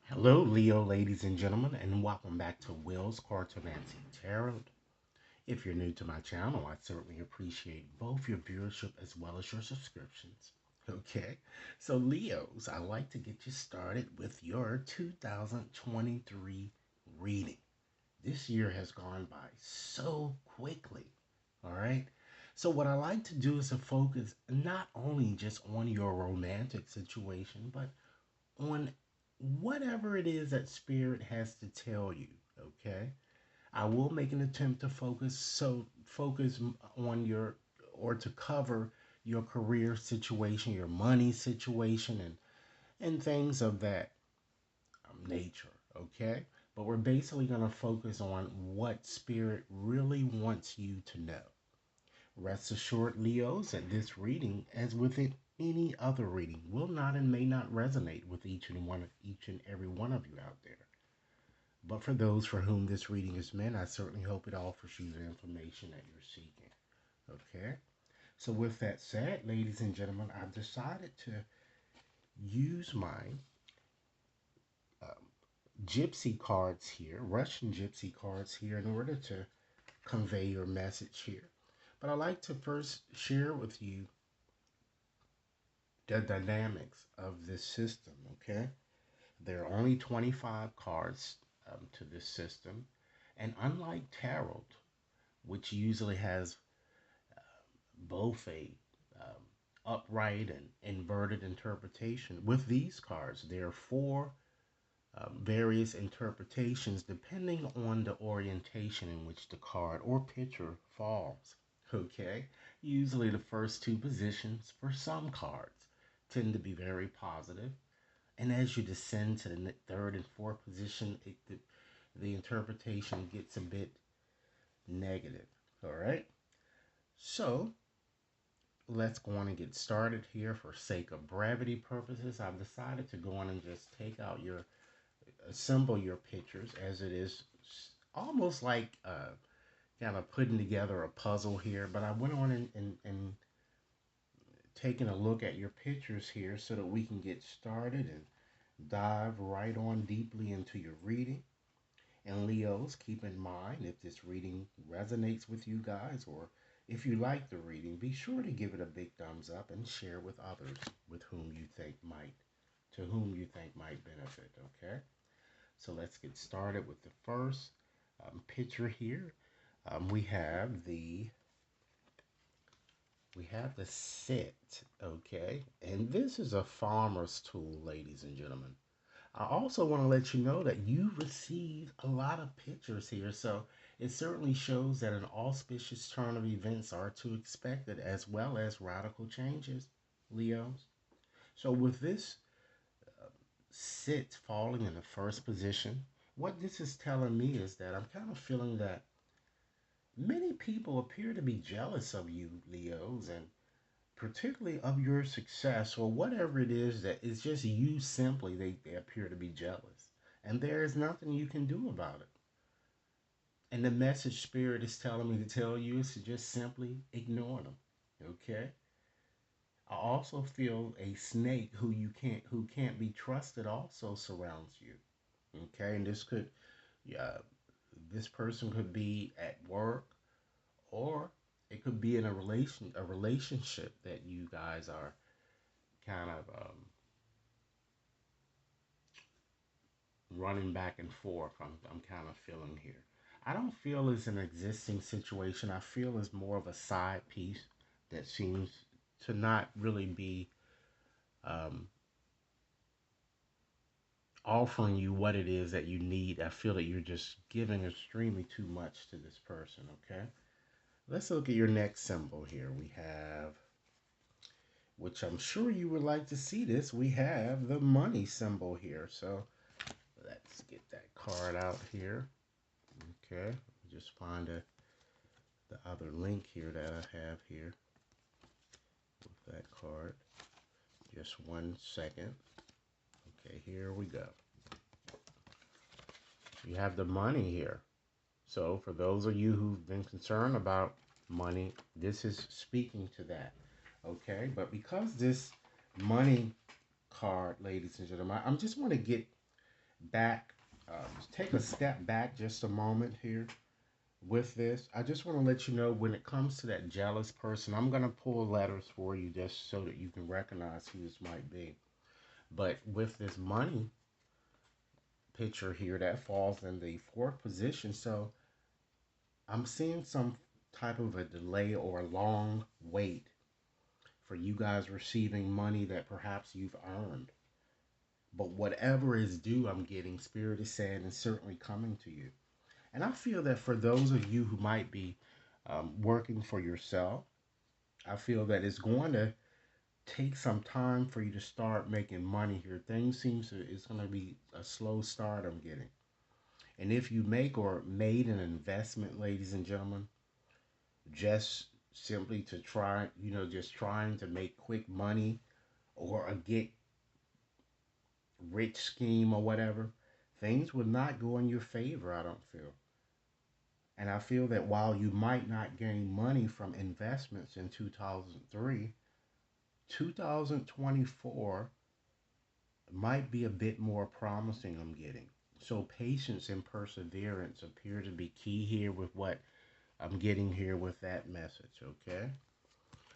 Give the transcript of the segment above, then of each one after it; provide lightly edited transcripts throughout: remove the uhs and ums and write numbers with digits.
Hello, Leo, ladies and gentlemen, and welcome back to Will's Cartomancy Tarot. If you're new to my channel, I certainly appreciate both your viewership as well as your subscriptions. Okay, so Leos, I'd like to get you started with your 2023 reading. This year has gone by so quickly, all right? So, what I like to do is to focus not only just on your romantic situation, but on whatever it is that spirit has to tell you, okay? I will make an attempt to focus on your or to cover your career situation, your money situation and things of that nature, okay? But we're basically going to focus on what spirit really wants you to know. Rest assured, Leos, that this reading, as with any other reading, will not and may not resonate with each and every one of you out there. But for those for whom this reading is meant, I certainly hope it offers you the information that you're seeking. Okay? So with that said, ladies and gentlemen, I've decided to use my um, gypsy cards here, Russian gypsy cards here, in order to convey your message here. But I'd like to first share with you the dynamics of this system, okay? There are only 25 cards to this system. And unlike tarot, which usually has both a um, upright and inverted interpretation, with these cards, there are four various interpretations depending on the orientation in which the card or picture falls. Okay? Usually the first two positions for some cards tend to be very positive, and as you descend to the third and fourth position, the interpretation gets a bit negative. All right? So let's go on and get started here. For sake of brevity purposes, I've decided to go on and just take out your assemble your pictures, as it is almost like kind of putting together a puzzle here. But I went on and taking a look at your pictures here so that we can get started and dive right on deeply into your reading. And Leos, keep in mind, if this reading resonates with you guys, or if you like the reading, be sure to give it a big thumbs up and share with others with whom you think might to whom you think might benefit. Okay, so let's get started with the first picture here. We have the sit. Okay, and this is a farmer's tool, ladies and gentlemen. I also want to let you know that you received a lot of pictures here, so it certainly shows that an auspicious turn of events are to expected, as well as radical changes, Leos. So with this sit falling in the first position, what this is telling me is that I'm kind of feeling that many people appear to be jealous of you, Leos, and particularly of your success or whatever it is that is just you simply, they appear to be jealous. And there is nothing you can do about it. And the message spirit is telling me to tell you is to just simply ignore them. Okay? I also feel a snake who can't be trusted also surrounds you. Okay? And yeah, this person could be at work, or it could be in a relationship that you guys are kind of running back and forth. I'm kind of feeling here. I don't feel it's an existing situation. I feel it's more of a side piece that seems to not really be um, offering you what it is that you need. I feel that you're just giving extremely too much to this person. Okay, let's look at your next symbol here. We have, which I'm sure you would like to see this, we have the money symbol here. So let's get that card out here. Okay, just find the other link here that I have here with that card. Just 1 second. Okay, here we go. You have the money here. So for those of you who've been concerned about money, this is speaking to that. Okay, but because this money card, ladies and gentlemen, I just want to get back, take a step back just a moment here with this. I just want to let you know when it comes to that jealous person, I'm going to pull letters for you just so that you can recognize who this might be. But with this money picture here, that falls in the fourth position. So I'm seeing some type of a delay or a long wait for you guys receiving money that perhaps you've earned. But whatever is due, I'm getting, Spirit is saying, is certainly coming to you. And I feel that for those of you who might be working for yourself, I feel that it's going to take some time for you to start making money here. Things seems to it's going to be a slow start. I'm getting. And if you make or made an investment, ladies and gentlemen, just simply to try, just trying to make quick money or a get rich scheme or whatever, things will not go in your favor, I don't feel. And I feel that while you might not gain money from investments in 2003, 2024 might be a bit more promising, I'm getting. So patience and perseverance appear to be key here with what I'm getting here with that message, okay?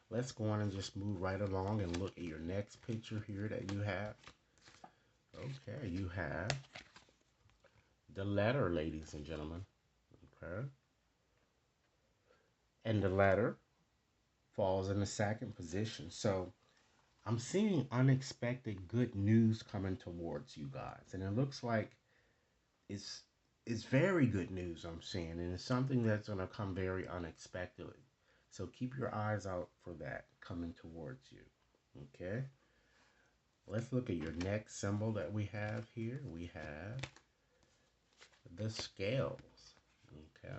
Let's go on and just move right along and look at your next picture here that you have. Okay, you have the letter, ladies and gentlemen. Okay. And the letter falls in the second position. So I'm seeing unexpected good news coming towards you guys. And it looks like it's it's very good news I'm seeing. And it's something that's gonna come very unexpectedly. So keep your eyes out for that coming towards you. Okay. Let's look at your next symbol that we have here. We have the scales. Okay.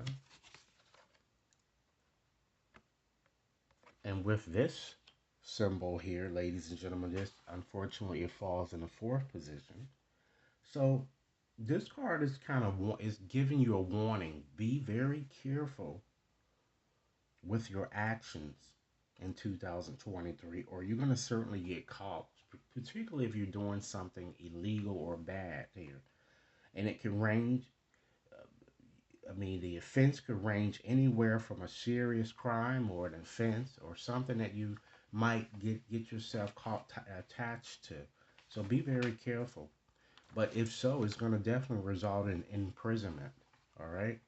And with this symbol here, ladies and gentlemen, this unfortunately it falls in the fourth position. So this card is kind of is giving you a warning. Be very careful with your actions in 2023, or you're going to certainly get caught, particularly if you're doing something illegal or bad here. And it can range, I mean, the offense could range anywhere from a serious crime or an offense or something that you might get yourself caught attached to. So be very careful. But if so, it's going to definitely result in imprisonment. All right.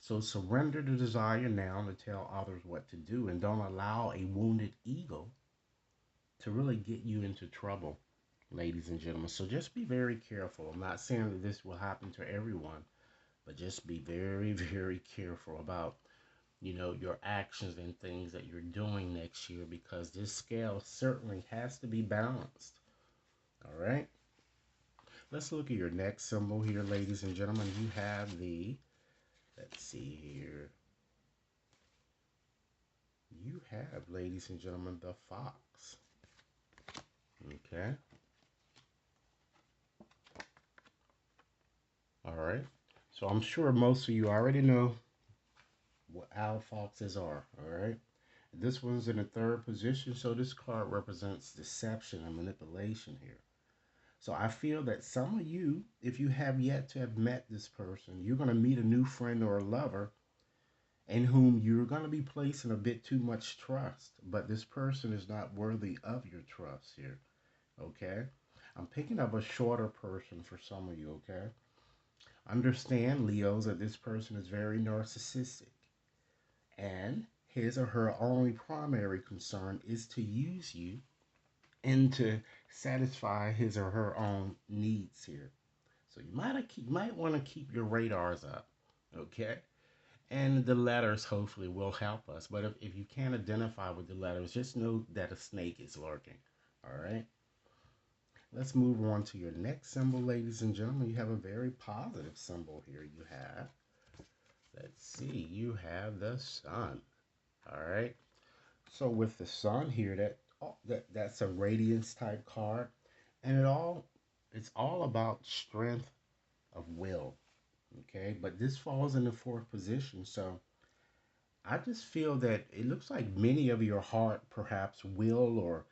So surrender the desire now to tell others what to do, and don't allow a wounded ego to really get you into trouble, ladies and gentlemen. So just be very careful. I'm not saying that this will happen to everyone, but just be very, very careful about, your actions and things that you're doing next year, because this scale certainly has to be balanced. All right. Let's look at your next symbol here, ladies and gentlemen. You have let's see here. You have, ladies and gentlemen, the fox. Okay. All right. So I'm sure most of you already know how foxes are. All right. This one's in the third position. So this card represents deception and manipulation here. So I feel that some of you, if you have yet to have met this person, you're going to meet a new friend or a lover in whom you're going to be placing a bit too much trust. But this person is not worthy of your trust here. Okay? I'm picking up a shorter person for some of you, okay? Understand, Leos, that this person is very narcissistic. And his or her only primary concern is to use you and to satisfy his or her own needs here. So you might want to keep your radars up, okay? And the letters hopefully will help us. But if you can't identify with the letters, just know that a snake is lurking. All right. Let's move on to your next symbol, ladies and gentlemen. You have a very positive symbol here. You have, let's see, you have the sun. All right. So with the sun here, that's a radiance type card, and it's all about strength of will. Okay, but this falls in the fourth position, so I just feel that it looks like many of your heart perhaps will or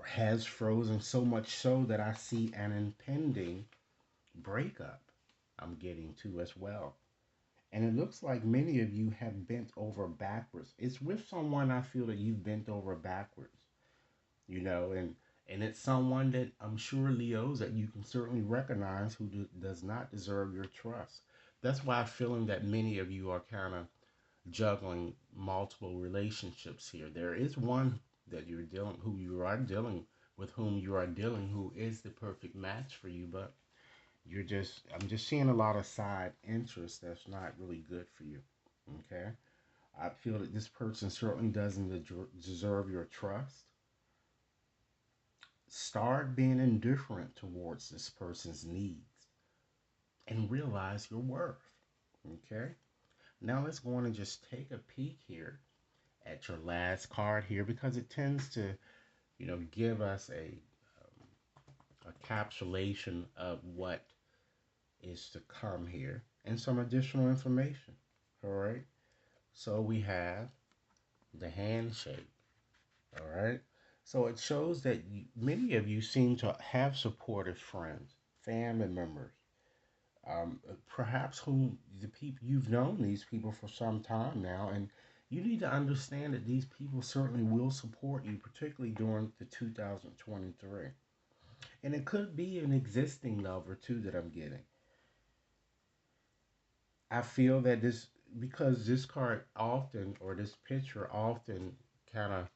has frozen, so much so that I see an impending breakup I'm getting to as well. And it looks like many of you have bent over backwards. It's with someone I feel that you've bent over backwards, and it's someone that I'm sure, Leos, that you can certainly recognize who does not deserve your trust. That's why I'm feeling that many of you are kind of juggling multiple relationships here. There is one that with whom you are dealing, who is the perfect match for you, but I'm just seeing a lot of side interest that's not really good for you. Okay. I feel that this person certainly doesn't deserve your trust. Start being indifferent towards this person's needs and realize your worth. Okay. Now let's go on and just take a peek here at your last card here, because it tends to, give us a capsulation of what is to come here and some additional information. All right. So we have the handshake. All right. So it shows that many of you seem to have supportive friends, family members, perhaps whom the people you've known these people for some time now, and you need to understand that these people certainly will support you, particularly during the 2023. And it could be an existing lover too that I'm getting. I feel that this, because this card often, or this picture often kind of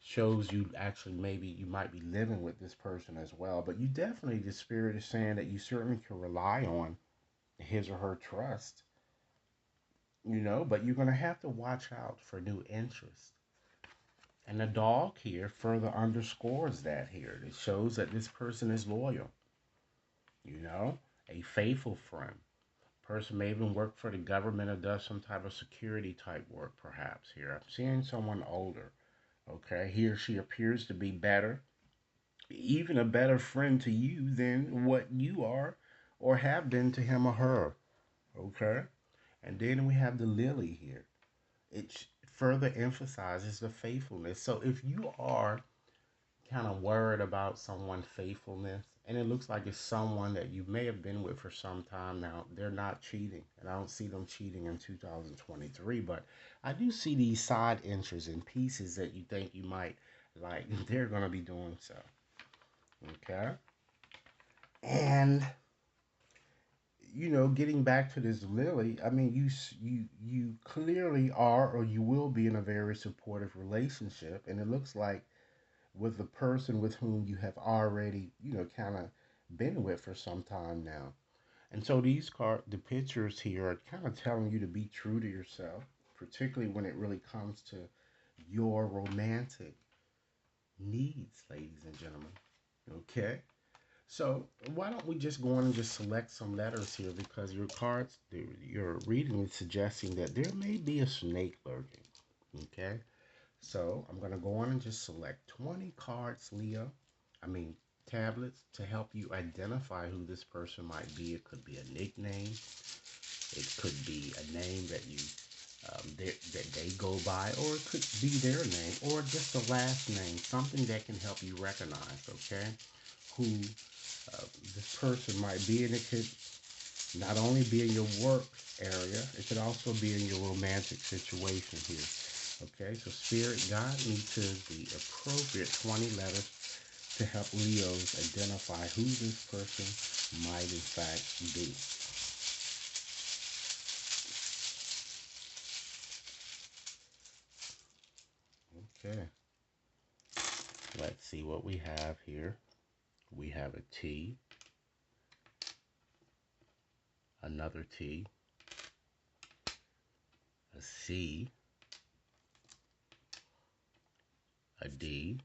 shows you actually maybe you might be living with this person as well. But you definitely, the spirit is saying that you certainly can rely on his or her trust, but you're going to have to watch out for new interests. And the dog here further underscores that here. It shows that this person is loyal, you know, a faithful friend. Person may even work for the government or does some type of security type work, perhaps. Here, I'm seeing someone older. Okay, he or she appears to be better, even a better friend to you than what you are or have been to him or her. Okay, and then we have the lily here. It further emphasizes the faithfulness. So if you are kind of worried about someone's faithfulness, and it looks like it's someone that you may have been with for some time now, they're not cheating, and I don't see them cheating in 2023, but I do see these side interests and pieces that you think you might like. They're going to be doing so. Okay. And getting back to this lily, I mean, you clearly are, or you will be in a very supportive relationship, and it looks like with the person with whom you have already, kind of been with for some time now. And so the pictures here are kind of telling you to be true to yourself, particularly when it really comes to your romantic needs, ladies and gentlemen. Okay? So why don't we just go on and just select some letters here, because your cards, your reading is suggesting that there may be a snake lurking. Okay? So I'm going to go on and just select 20 cards, Leo. I mean, tablets, to help you identify who this person might be. It could be a nickname. It could be a name that that they go by, or it could be their name, or just a last name, something that can help you recognize, okay, who this person might be. And it could not only be in your work area, it could also be in your romantic situation here. Okay, so Spirit, guide me to the appropriate 20 letters to help Leos identify who this person might in fact be. Okay, let's see what we have here. We have a T, another T, a C, a D.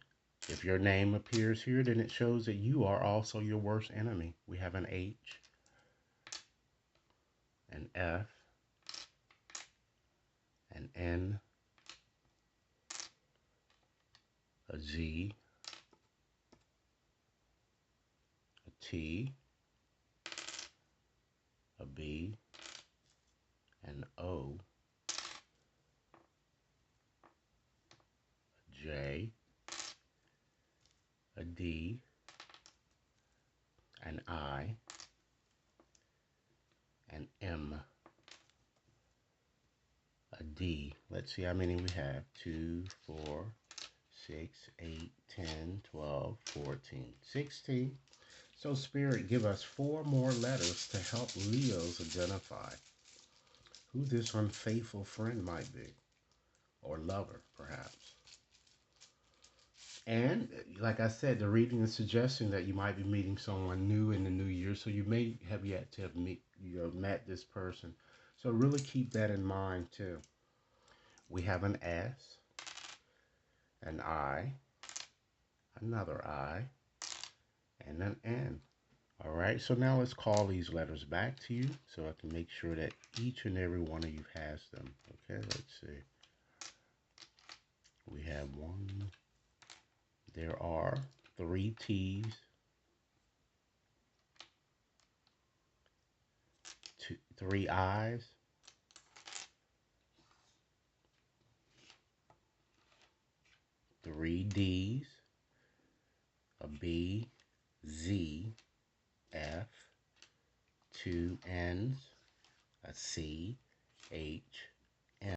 If your name appears here, then it shows that you are also your worst enemy. We have an H, an F, an N, a Z, a T, a B, an O, a J, a D, an I, an M, a D. Let's see how many we have. 2, 4, 6, 8, 10, 12, 14, 16. So Spirit, give us 4 more letters to help Leos identify who this unfaithful friend might be, or lover, perhaps. And like I said, the reading is suggesting that you might be meeting someone new in the new year, so you may have yet to have met this person. So really keep that in mind too. We have an S, an I, another I, and an N. All right, so now let's call these letters back to you so I can make sure that each and every one of you has them. Okay, let's see. We have one. There are 3 T's, 3 I's, 3 D's, a B, Z, F, 2 N's, a C, H,